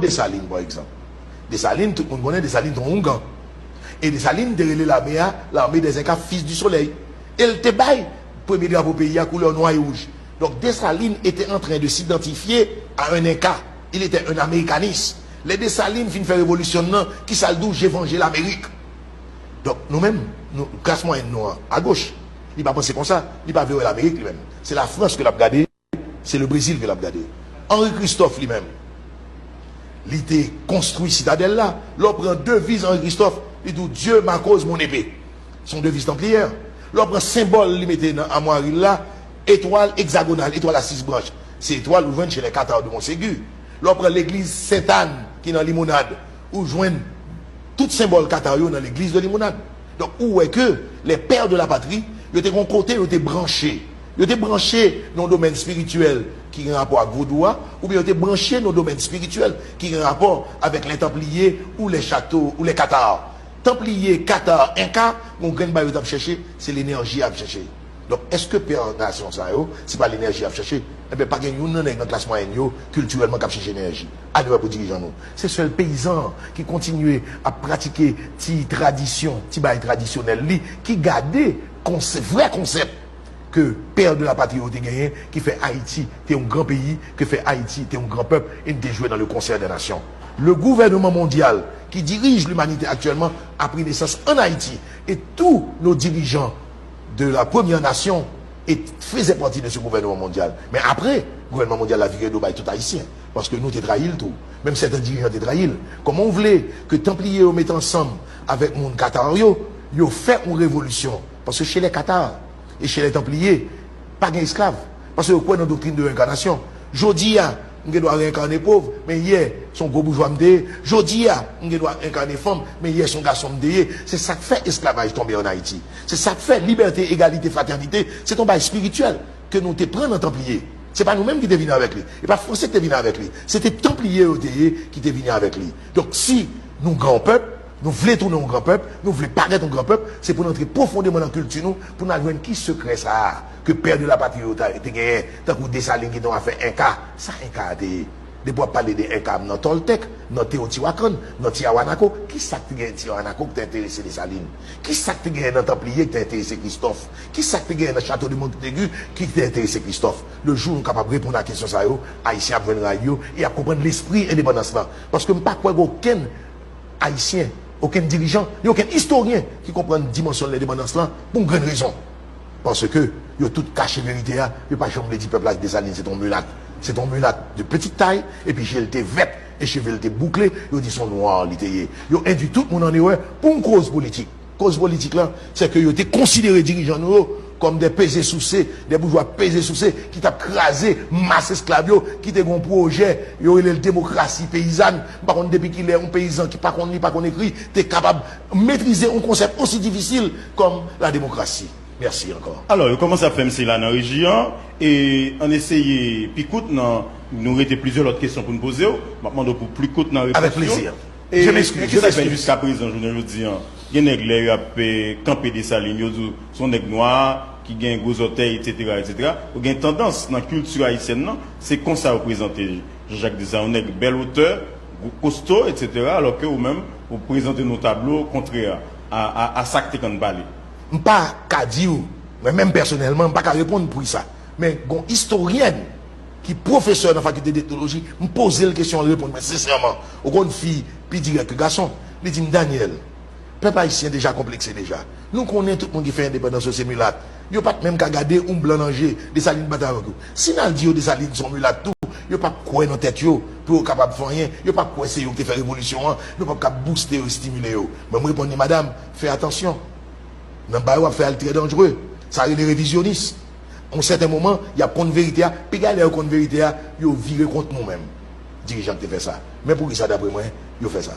Dessalines, par exemple. Dessalines, tout le monde connaît Dessalines, ton Ongan. Et Dessalines, derrière l'armée des Incas, fils du soleil. Elle te baille, premier drapeau pays à couleur noir et rouge. Donc Dessalines était en train de s'identifier à un Inca. Il était un américaniste. Les Dessalines finissent faire révolution, qui s'aldou, j'évangile l'Amérique. Donc nous-mêmes, nous, classe moyenne noire, à gauche, il ne va pas penser comme ça, il ne va pas vers l'Amérique lui-même. C'est la France que l'a regardé, c'est le Brésil que l'a regardé. Henri Christophe lui-même, il était construit citadelle là, l'on prend devise Henri Christophe, il dit Dieu ma cause, mon épée. Son devise templière. L'on prend symbole, il mettait dans l'armoire là, étoile hexagonale, étoile à 6 branches. C'est étoile ouverte chez les Cathares de Montségur. L'on prend l'église Sainte-Anne qui est dans Limonade, où joignent tout symbole cathario dans l'église de Limonade. Donc, où est que les pères de la patrie, ils étaient côté, ils étaient branchés. Ils étaient branchés dans le domaine spirituel qui a un rapport avec Vaudois, ou bien ils étaient branchés dans le domaine spirituel qui a un rapport avec les Templiers ou les châteaux ou les Cathares. Templiers, Cathares, Inca, mon grain de à chercher, c'est l'énergie à chercher. Donc, est-ce que Père Nation, ça, c'est pas l'énergie à chercher? Eh bien, pas qu'il y ait une dans la classe moyenne, culturellement, qui chercher l'énergie. Allez, pour dirigeants, nous. C'est seul paysan qui continue à pratiquer des traditions, des bails traditionnels, qui gardait vrai concept que Père de la patrie a gagné, qui fait Haïti, t'es un grand pays, que fait Haïti, t'es un grand peuple, et t'es joué dans le concert des nations. Le gouvernement mondial qui dirige l'humanité actuellement a pris naissance en Haïti. Et tous nos dirigeants de la première nation faisaient partie de ce gouvernement mondial. Mais après, le gouvernement mondial a viré Dubaï tout haïtien. Parce que nous, t'es trahi tout. Même certains dirigeants t'es trahi. Comment on voulait que Templiers mettent ensemble avec mon Qatar, ils fait une révolution. Parce que chez les Qatars et chez les Templiers, pas d'esclaves. Parce que quoi dans la doctrine de l'incarnation? Jodi, on doit réincarner pauvre, mais hier, son gros bourgeois m'dé. Jodi, on doit incarner femme, mais hier, son garçon m'dé. C'est ça qui fait esclavage tomber en Haïti. C'est ça qui fait liberté, égalité, fraternité. C'est ton bail spirituel que nous te prenons en Templier. C'est pas nous-mêmes qui te venons avec lui. Et pas Français qui te venons avec lui. C'était Templiers qui te venus avec lui. Donc si nous, grand peuple, nous voulons tourner un grand peuple, nous voulons paraître un grand peuple, c'est pour entrer profondément dans la culture, nous, pour nous voir qui secret ça, que Père de la patrie a été gagné, tant que Dessalines qui a fait un cas, ça un cas de pouvoir parler de un cas dans Toltec, dans Teotihuacan, dans Tiahuanaco, qui ça qui gagne Tiahuanaco qui t'a intéressé Dessalines, qui ça qui gagne dans Templier qui t'a intéressé Christophe, qui ça qui gagne dans le château de Montaigu qui t'a intéressé Christophe. Le jour où nous sommes capables de répondre à la question ça, Haïtien va venir et à comprendre l'esprit indépendance là, parce que je ne pas quoi aucun Haïtien, aucun dirigeant, il n'y a aucun historien qui comprend la dimension de l'indépendance là pour une grande raison. Parce que il y a tout caché vérité, il n'y a pas jamais dit peuple des Salines, c'est ton mulâtre. C'est ton mulâtre de petite taille, et puis j'ai été vête, et cheveux étaient bouclés, ils dit son noir, ils ont induit tout le monde en erreur pour une cause politique. Cause politique là, c'est que ils ont été considérés dirigeants nous comme des pesés sous des bourgeois pesés sous qui t'a crasé masse esclave, qui te un projet, yo la démocratie paysanne, par contre depuis qu'il est un paysan qui pas qu'on lit, pas qu'on écrit, t'es capable de maîtriser un concept aussi difficile comme la démocratie. Merci encore. Alors, on commence à faire là dans la région et on essaye puis coûte nous était plusieurs autres questions pour nous poser. Maintenant pour plus coûte dans avec plaisir. Et je m'excuse. Jusqu'à présent, je ne dis il y a des gens qui ont campé des salines, sont des noirs qui ont gros hôtels, etc., etc. Il y a une tendance dans la culture haïtienne, c'est comme ça représenter Jean-Jacques Dessalines, on est bel auteur, costaud, etc., alors que vous-même, vous présentez nos tableaux contraires à ça que vous avez. Je ne peux pas dire, mais même personnellement, je ne peux pas répondre pour ça. Mais une historienne qui est professeur dans la faculté d'ethnologie, me pose la question, elle répond, mais sincèrement, au une fille, puis dire que garçon, il dit Daniel, le peuple haïtien déjà complexé déjà. Nous connaissons tout le monde qui fait indépendance au sémulat. Il n'y a pas même qu'à garder un blanc danger, des salines batailles. Si nous disons des salines sont mulat tout, il n'y a pas quoi dans tête pour être capable de faire rien. Il n'y a pas quoi essayer de faire révolution, il n'y a pas qu'à booster ou stimuler. Mais moi, je réponds, madame, fais attention. Dans le bail, faire très dangereux. Ça arrive les révisionnistes. À un certain moment, il y a une vérité, puis il y a une vérité, il y a viré contre nous-mêmes. Dirigeants qui fait ça. Mais pour qui ça, d'après moi, il fait ça.